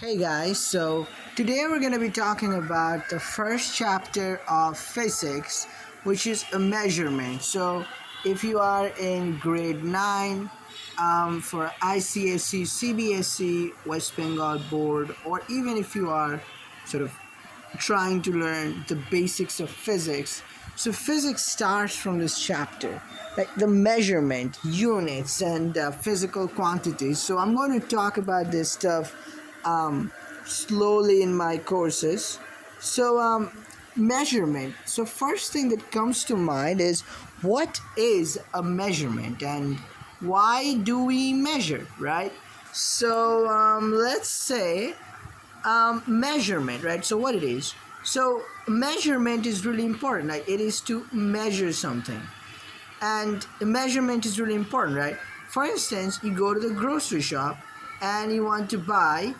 Hey guys, so today we're going to be talking about the first chapter of physics, which is a measurement. So, if you are in grade 9 for ICSE, CBSE, West Bengal Board, or even if you are sort of trying to learn the basics of physics, so physics starts from this chapter, like the measurement, units, and physical quantities. So, I'm going to talk about this stuff slowly in my courses. So, measurement. So, first thing that comes to mind is what is a measurement and why do we measure, right? So, let's say measurement, right? So, what it is? So, measurement is really important. Like, it is to measure something, and the measurement is really important, right? For instance, you go to the grocery shop and you want to buy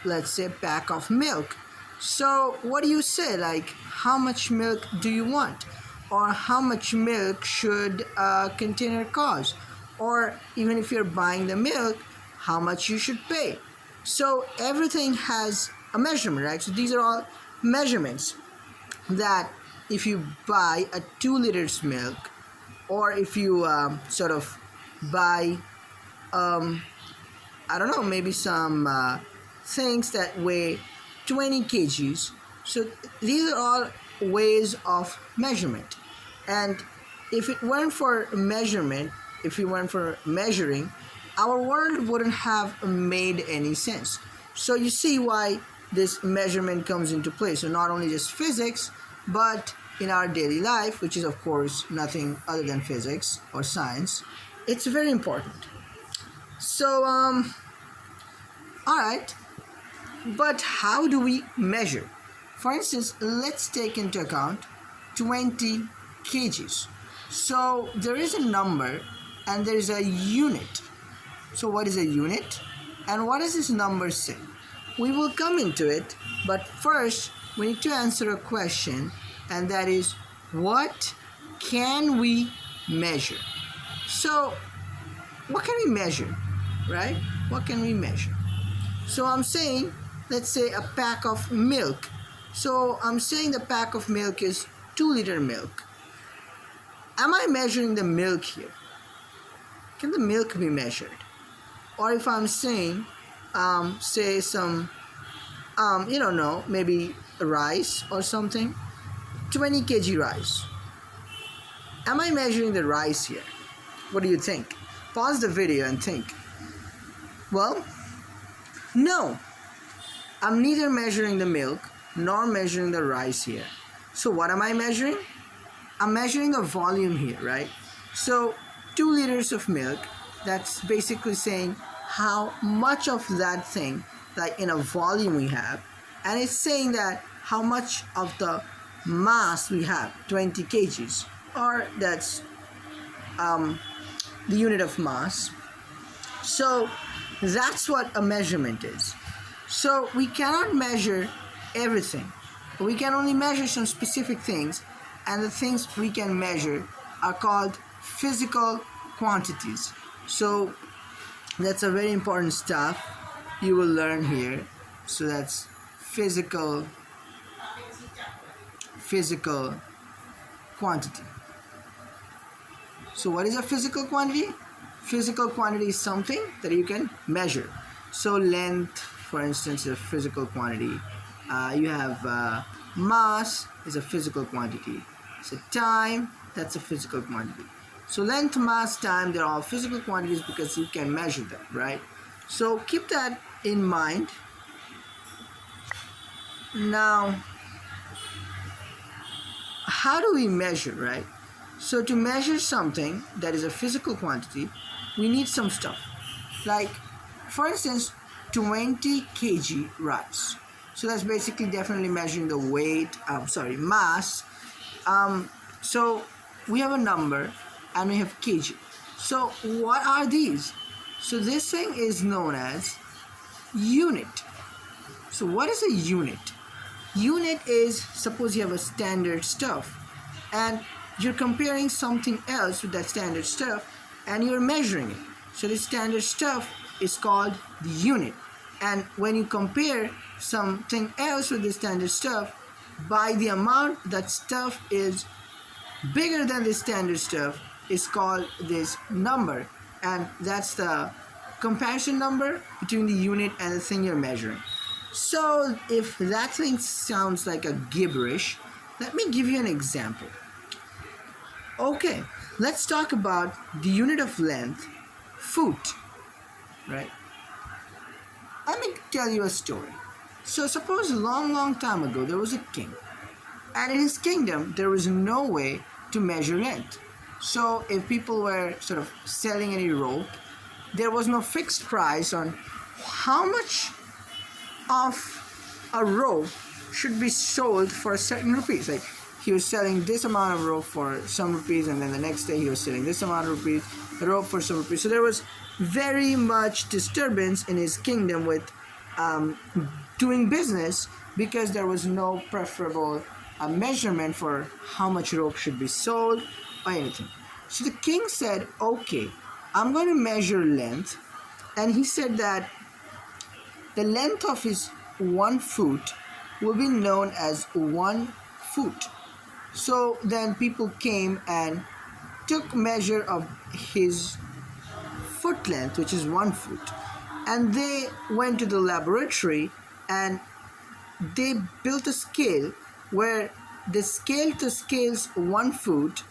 let's say a pack of milk. So what do you say, like how much milk do you want, or how much milk should a container cost, or even if you're buying the milk, how much you should pay. So everything has a measurement, right? So these are all measurements that if you buy a 2 liters milk, or if you sort of buy I don't know, maybe some things that weigh 20 kgs. So these are all ways of measurement. And if it weren't for measurement, if we weren't for measuring, our world wouldn't have made any sense. So you see why this measurement comes into play. So not only just physics, but in our daily life, which is of course nothing other than physics or science, it's very important. So, all right, but how do we measure? For instance, let's take into account 20 kgs. So there is a number and there is a unit. So what is a unit and what does this number say? We will come into it, but first we need to answer a question, and that is, what can we measure? So what can we measure, right? What can we measure? So I'm saying, let's say a pack of milk. So I'm saying the pack of milk is 2-liter milk. Am I measuring the milk here? Can the milk be measured? Or if I'm saying, say some, you don't know, maybe rice or something, 20 kg rice. Am I measuring the rice here? What do you think? Pause the video and think. Well, no, I'm neither measuring the milk nor measuring the rice here. So what am I measuring? I'm measuring the volume here, right? So 2 liters of milk, that's basically saying how much of that thing, like in a volume we have, and it's saying that how much of the mass we have, 20 kgs, or that's the unit of mass. So that's what a measurement is. So we cannot measure everything. We can only measure some specific things, and the things we can measure are called physical quantities. So that's a very important stuff you will learn here. So that's physical quantity. So what is a physical quantity? Physical quantity is something that you can measure. So length, for instance, is a physical quantity. You have mass is a physical quantity. So time, that's a physical quantity. So length, mass, time, they're all physical quantities because you can measure them, right? So keep that in mind. Now, how do we measure, right? So to measure something that is a physical quantity, we need some stuff. Like, for instance, 20 kg rice. So that's basically definitely measuring the weight, mass. So we have a number and we have kg. So what are these? So this thing is known as unit. So what is a unit? Unit is, suppose you have a standard stuff and you're comparing something else with that standard stuff and you're measuring it. So this standard stuff is called the unit. And when you compare something else with the standard stuff, by the amount that stuff is bigger than the standard stuff is called this number, and that's the comparison number between the unit and the thing you're measuring. So if that thing sounds like a gibberish, let me give you an example. Okay, let's talk about the unit of length, foot, right? Let me tell you a story. So suppose a long time ago there was a king, and in his kingdom there was no way to measure length. So if people were sort of selling any rope, there was no fixed price on how much of a rope should be sold for a certain rupees. Like he was selling this amount of rope for some rupees, and then the next day he was selling this amount of rupees rope for some rupees. So there was very much disturbance in his kingdom with doing business, because there was no preferable measurement for how much rope should be sold or anything. So the king said, okay, I'm going to measure length. And he said that the length of his 1 foot will be known as 1 foot. So then people came and took measure of his foot length, which is 1 foot, and they went to the laboratory and they built a scale where the scale to scales 1 foot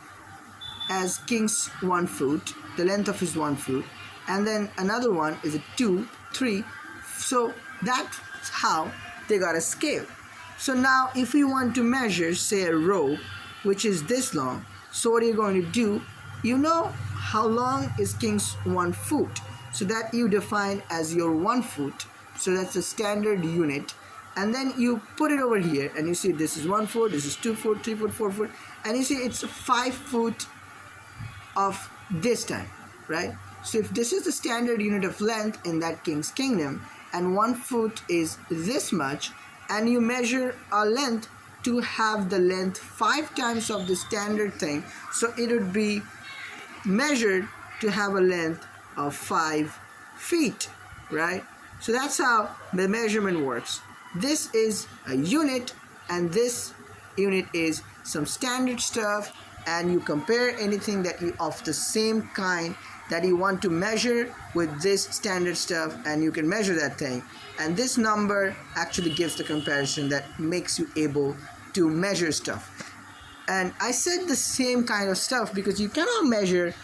as king's 1 foot, the length of his 1 foot, and then another one is a 2, 3. So that's how they got a scale. So now if you want to measure, say, a rope which is this long, so what are you going to do? You know how long is king's 1 foot, so that you define as your 1 foot. So that's a standard unit, and then you put it over here and you see this is 1 foot, this is 2 foot, 3 foot, 4 foot, and you see it's 5 foot of this time, right? So if this is the standard unit of length in that king's kingdom, and 1 foot is this much, and you measure a length to have the length 5 times of the standard thing, so it would be measured to have a length of 5 feet, right? So that's how the measurement works. This is a unit, and this unit is some standard stuff, and you compare anything that you of the same kind that you want to measure with this standard stuff, and you can measure that thing, and this number actually gives the comparison that makes you able to measure stuff. And I said the same kind of stuff because you cannot measure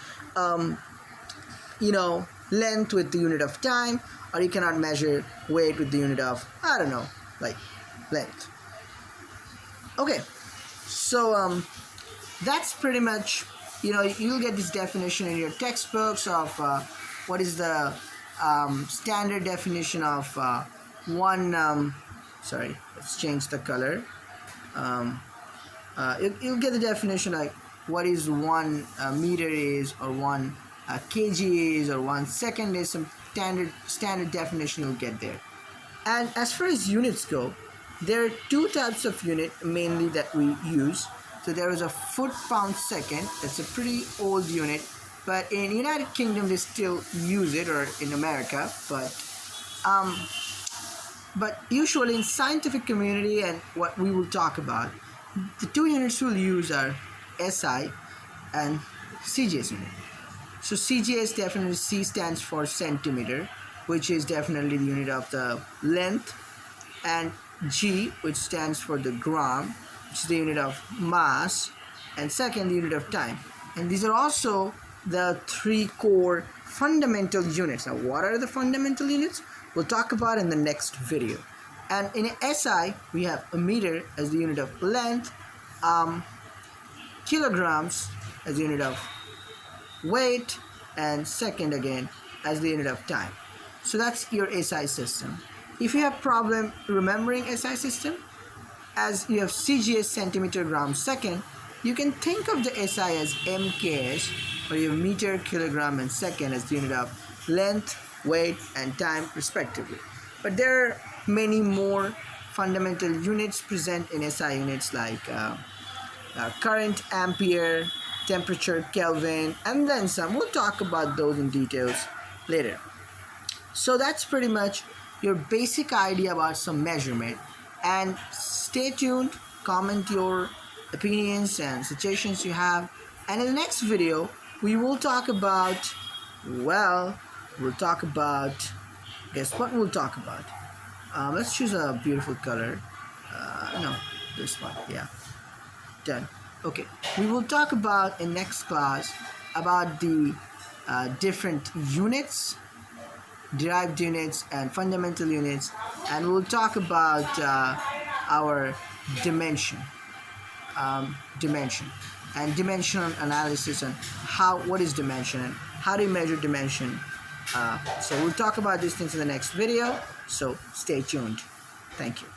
length with the unit of time, or you cannot measure weight with the unit of, I don't know, like length. Okay, so that's pretty much, you'll get this definition in your textbooks of what is the standard definition of let's change the color. You'll get the definition like what is 1 meter is, or 1 kg is, or 1 second is. Some standard definition you'll get there. And as far as units go, there are 2 types of unit mainly that we use. So there is a foot pound second. That's a pretty old unit, but in United Kingdom they still use it, or in America, but usually in scientific community and what we will talk about, the 2 units we'll use are SI and CGS unit. So CGS, definitely C stands for centimeter, which is definitely the unit of the length, and G, which stands for the gram, which is the unit of mass, and second, the unit of time. And these are also the 3 core fundamental units. Now, what are the fundamental units? We'll talk about in the next video. And in SI, we have a meter as the unit of length, kilograms as the unit of weight, and second again as the unit of time. So that's your SI system. If you have problem remembering SI system, as you have CGS, centimeter, gram, second, you can think of the SI as MKS, or you have meter, kilogram, and second as the unit of length, weight, and time respectively. But there are many more fundamental units present in SI units like current, ampere, temperature, Kelvin, and then some. We'll talk about those in details later. So that's pretty much your basic idea about some measurement. And stay tuned, comment your opinions and suggestions you have. And in the next video, we will talk about, well, we'll talk about, guess what we'll talk about? Let's choose a beautiful color. No, this one, yeah. Done. Okay, we will talk about in next class about the different units, derived units and fundamental units, and we'll talk about our dimension, dimension and dimensional analysis, and what is dimension and how do you measure dimension. So we'll talk about these things in the next video, so stay tuned. Thank you.